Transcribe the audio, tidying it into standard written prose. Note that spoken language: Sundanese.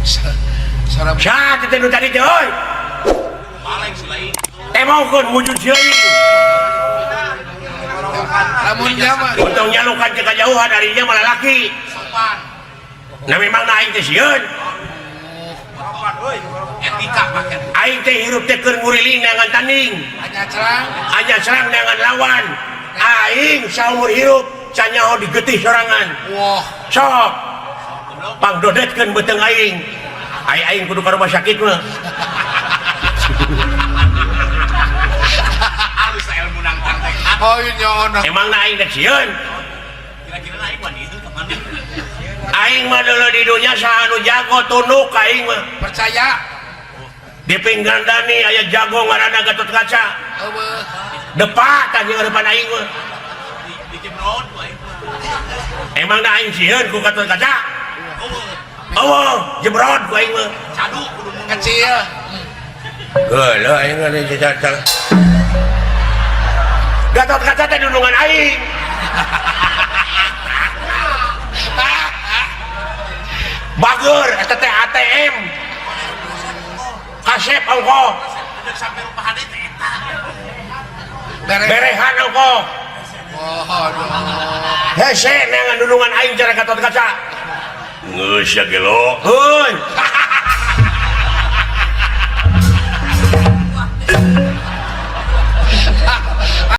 Sat teh nu tadi teh euy. Paling selain Temongkeun wujud silai. Lamun mah Untung nyalukan ke kajauhan darinya malah laki. sopan. Nah memang na aing teh sieun. Sopan euy. Etika pakai. Aing teh hirup teh keur nguriling neangan tanding. hanya cerang. Aja serang neangan lawan. Aing saumur hirup canyaho digetih sorangan. Wah, Sok pangdodetkeun beuteung aing. Aing kudu ka rumah sakit mah. Alus ilmu nangtang teh. oh nyon. Emang na aing teh sieun. Kira-kira aing mah itu kemana? Aing mah deuleu di dunya saha nu jago tunduk ka aing mah. Percaya. Di pinggandani aya jago ngaranna Gatotkaca. Eueuh. Depa tanya depan aing mah. Di tim naon ku aing. Emang na aing sieun ku Gatotkaca. Oh, Oh, jebrot ku aing mah. cadu kudu mun Kecil. Geuleuh aing ngeureun jajar. Gatotkaca teh dudungan aing. Bager eta teh ATM. Kasep ongko, udah sampai rupa hade teh eta. berehan ongko. Wah, aduh. Hese neangan dudungan aing cara Gatotkaca. Geus ya gelo. Heuy.